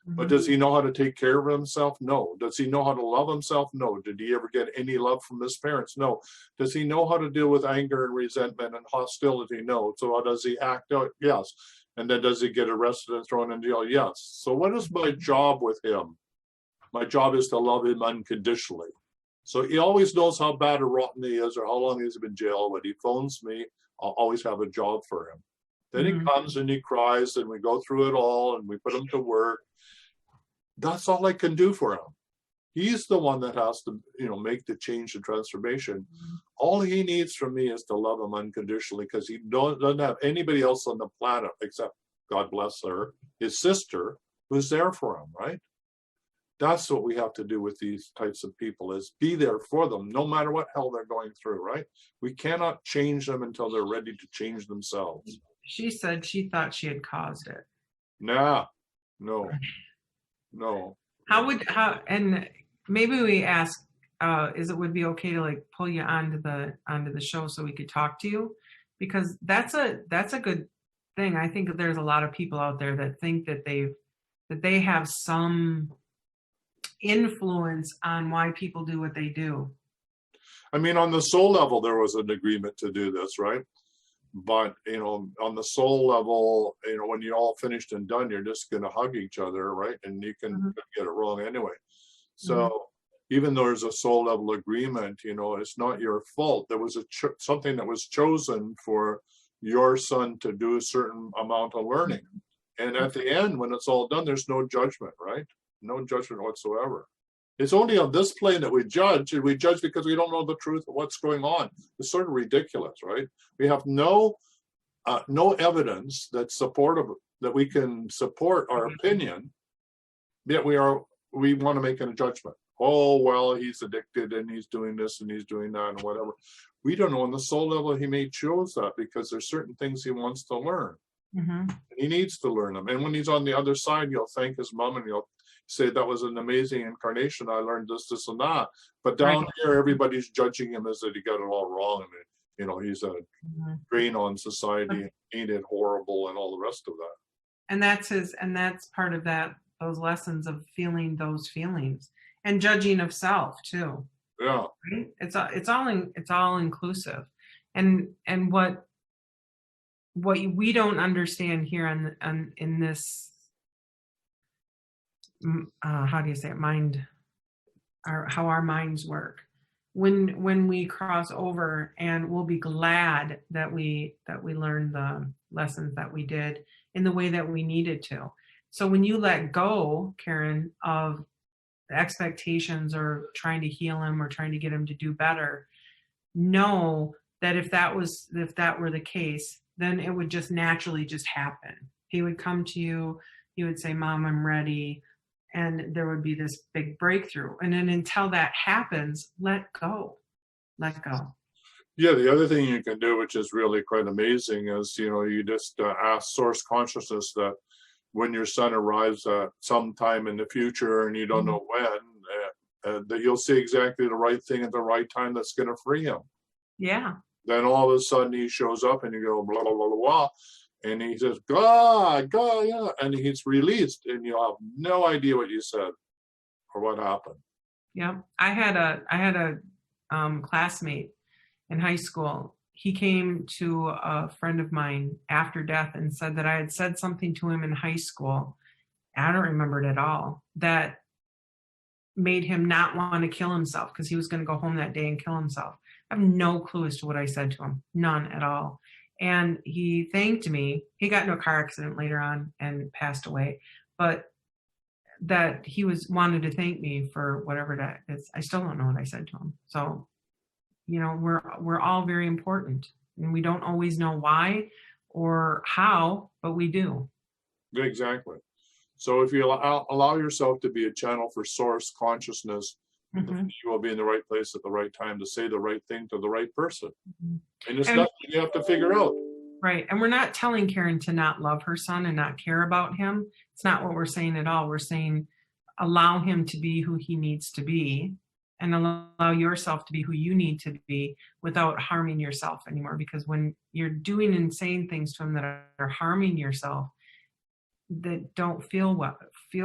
B: Mm-hmm. But does he know how to take care of himself? No. Does he know how to love himself? No. Did he ever get any love from his parents? No. Does he know how to deal with anger and resentment and hostility? No. So how does he act out? Yes. And then does he get arrested and thrown in jail? Yes. So what is my job with him? My job is to love him unconditionally. So he always knows how bad or rotten he is or how long he's been in jail. When he phones me, I'll always have a job for him. Then he comes and he cries and we go through it all and we put him to work. That's all I can do for him. He's the one that has to, make the change and transformation. All he needs from me is to love him unconditionally, because he doesn't have anybody else on the planet except, God bless her, his sister, who's there for him, right? That's what we have to do with these types of people, is be there for them, no matter what hell they're going through, right? We cannot change them until they're ready to change themselves.
C: She said she thought she had caused it.
B: No.
C: And maybe we ask, would be okay to pull you onto the show so we could talk to you, because that's a good thing. I think that there's a lot of people out there that think that they have some influence on why people do what they do.
B: On the soul level, there was an agreement to do this, right? But, on the soul level, when you're all finished and done, you're just going to hug each other, right? And you can get it wrong anyway. So even though there's a soul level agreement, it's not your fault. There was something that was chosen for your son to do a certain amount of learning. And at the end, when it's all done, there's no judgment, right? No judgment whatsoever. It's only on this plane that we judge, and we judge because we don't know the truth of what's going on. It's sort of ridiculous, right? We have no evidence that's supportive, that we can support our opinion, yet we want to make a judgment. Oh, well, he's addicted and he's doing this and he's doing that and whatever. We don't know on the soul level he may choose that because there's certain things he wants to learn. And he needs to learn them. And when he's on the other side, he'll thank his mom and he'll say, that was an amazing incarnation. I learned this, this, and that. But down here, everybody's judging him as that he got it all wrong. And, he's a drain on society, ain't it horrible, and all the rest of that.
C: And that's part of those lessons of feeling those feelings and judging of self too.
B: Yeah.
C: Right? It's all inclusive. And what we don't understand here in this, how do you say it, how our minds work. When we cross over, and we'll be glad that we learned the lessons that we did in the way that we needed to. So when you let go, Karen, of the expectations or trying to heal him or trying to get him to do better, know that if that were the case, then it would just naturally just happen. He would come to you, he would say, Mom, I'm ready. And there would be this big breakthrough. And then until that happens, let go. Let go.
B: Yeah, the other thing you can do, which is really quite amazing, is, you just ask source consciousness that when your son arrives at some time in the future and you don't know when, that you'll see exactly the right thing at the right time that's going to free him.
C: Yeah.
B: Then all of a sudden he shows up and you go, blah, blah, blah, blah, blah. And he says, God, yeah. And he's released and you'll have no idea what you said or what happened.
C: Yeah. I had a classmate in high school. He came to a friend of mine after death and said that I had said something to him in high school. I don't remember it at all. That made him not want to kill himself because he was going to go home that day and kill himself. I have no clue as to what I said to him. None at all. And he thanked me. He got into a car accident later on and passed away. But that he wanted to thank me for whatever that is. I still don't know what I said to him. So, we're all very important. And we don't always know why or how, but we do.
B: Exactly. So if you allow yourself to be a channel for source consciousness, you will be in the right place at the right time to say the right thing to the right person. And it's nothing you have to figure out.
C: Right. And we're not telling Karen to not love her son and not care about him. It's not what we're saying at all. We're saying allow him to be who he needs to be and allow yourself to be who you need to be without harming yourself anymore. Because when you're doing and saying things to him that are harming yourself, that don't feel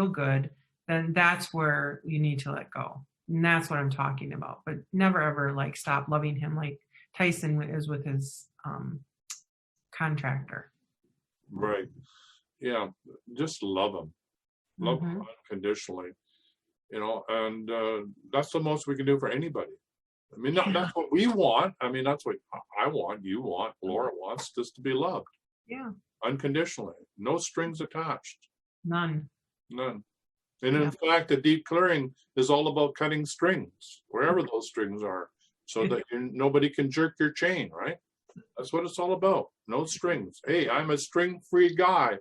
C: good, then that's where you need to let go. And that's what I'm talking about. But never ever stop loving him like Tyson is with his contractor.
B: Right. Yeah. Just love him. Love him unconditionally. And that's the most we can do for anybody. I mean, that's what we want. I mean, that's what I want, you want, Laura wants, just to be loved.
C: Yeah.
B: Unconditionally. No strings attached.
C: None.
B: And in fact, the deep clearing is all about cutting strings, wherever those strings are, so that nobody can jerk your chain, right? That's what it's all about. No strings. Hey, I'm a string-free guy.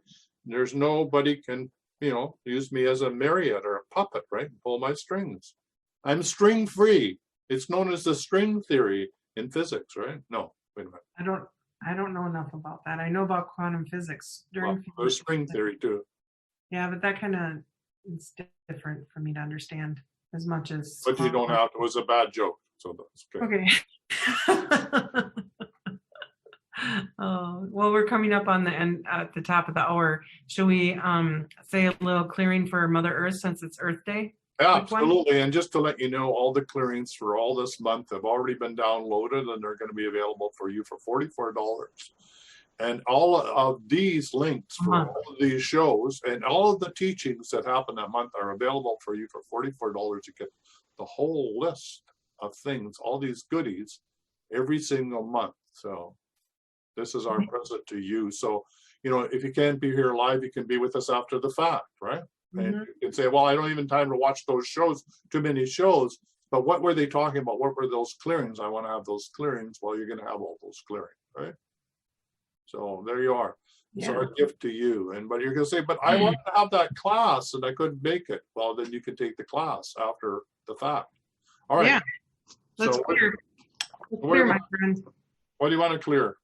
B: There's nobody can, use me as a marionette or a puppet, right? Pull my strings. I'm string-free. It's known as the string theory in physics, right? No, wait a minute.
C: I don't know enough about that. I know about quantum physics.
B: There's string theory too.
C: Yeah, but that kind of is different for me to understand as much as.
B: But you don't have to. It was a bad joke, so that's
C: okay. Oh, well, we're coming up on the end at the top of the hour. Should we say a little clearing for Mother Earth since it's Earth Day?
B: Yeah,
C: Which one?
B: absolutely. And just to let you know, all the clearings for all this month have already been downloaded and they're going to be available for you for $44. And all of these links for
C: Uh-huh.
B: all of these shows and all of the teachings that happen that month are available for you for $44. You get the whole list of things, all these goodies every single month. So this is our present to you. So, you know, if you can't be here live, you can be with us after the fact, right? And
C: Mhm.
B: you can say, well, I don't even time to watch those shows, too many shows. But what were they talking about? What were those clearings? I want to have those clearings. Well, you're going to have all those clearings, right? So there you are. It's
C: Yeah.
B: our gift to you. And but you're going to say, but I want to have that class and I couldn't make it. Well, then you can take the class after the fact. All right.
C: Yeah. Let's
B: So
C: clear. Let's
B: what
C: clear,
B: do you
C: my friend.
B: what do you want to clear?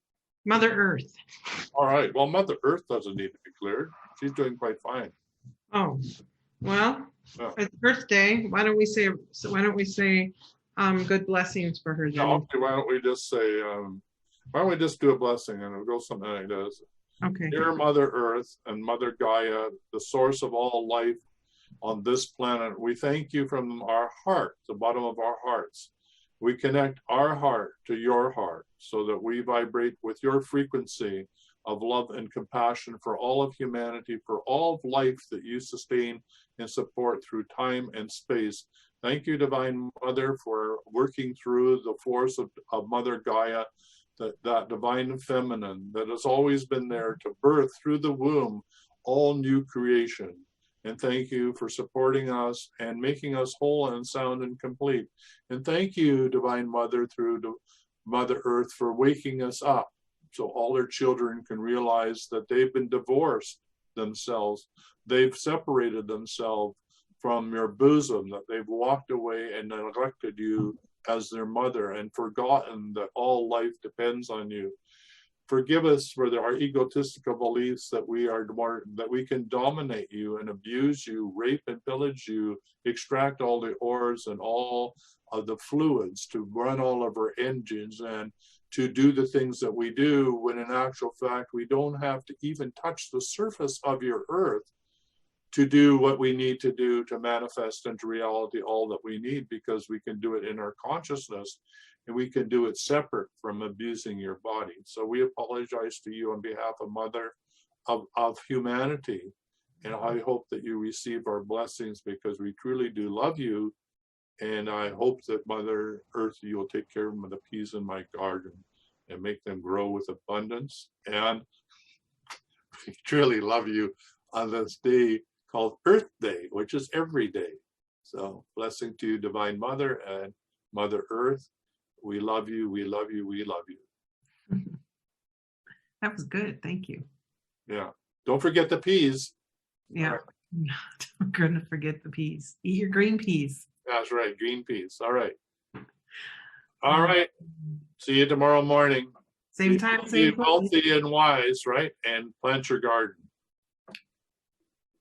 C: Mother Earth.
B: All right. Well, Mother Earth doesn't need to be cleared. She's doing quite fine.
C: Oh, well,
B: Yeah.
C: it's Earth Day. Why don't we say good blessings for her then?
B: Yeah, okay, why don't we just say, why don't we just do a blessing and it'll go something like this.
C: Okay.
B: Dear Mother Earth and Mother Gaia, the source of all life on this planet, we thank you from our heart, the bottom of our hearts. We connect our heart to your heart so that we vibrate with your frequency of love and compassion for all of humanity, for all of life that you sustain and support through time and space. Thank you, Divine Mother, for working through the force of Mother Gaia, that divine feminine that has always been there to birth through the womb all new creation. And thank you for supporting us and making us whole and sound and complete. And thank you, Divine Mother, through Mother Earth, for waking us up so all their children can realize that they've been divorced themselves. They've separated themselves from your bosom, that they've walked away and neglected you as their mother and forgotten that all life depends on you. Forgive us for our egotistical beliefs that we can dominate you and abuse you, rape and pillage you, extract all the ores and all of the fluids to run all of our engines and to do the things that we do, when in actual fact, we don't have to even touch the surface of your earth to do what we need to do to manifest into reality all that we need, because we can do it in our consciousness and we can do it separate from abusing your body. So we apologize to you on behalf of Mother of humanity. And I hope that you receive our blessings, because we truly do love you. And I hope that Mother Earth, you will take care of the peas in my garden and make them grow with abundance. And we truly love you on this day called Earth Day, which is every day. So blessing to you, Divine Mother and Mother Earth. We love you, we love you, we love you.
C: That was good. Thank you.
B: Yeah. Don't forget the peas.
C: Yeah.
B: All right.
C: I'm going to forget the peas. Eat your green peas.
B: That's right. Green peas. All right. All right. See you tomorrow morning.
C: Same time,
B: Be
C: same place.
B: healthy and wise, right? And plant your garden.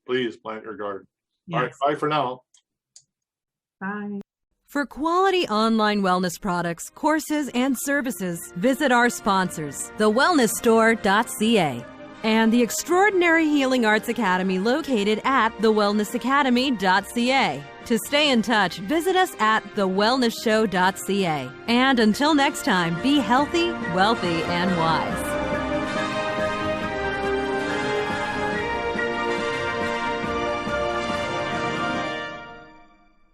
B: Please plant your garden. All right.
C: Yes.
B: Bye for now.
C: Bye.
H: For quality online wellness products, courses, and services, visit our sponsors, thewellnessstore.ca and the Extraordinary Healing Arts Academy located at thewellnessacademy.ca. To stay in touch, visit us at thewellnessshow.ca. And until next time, be healthy, wealthy, and wise.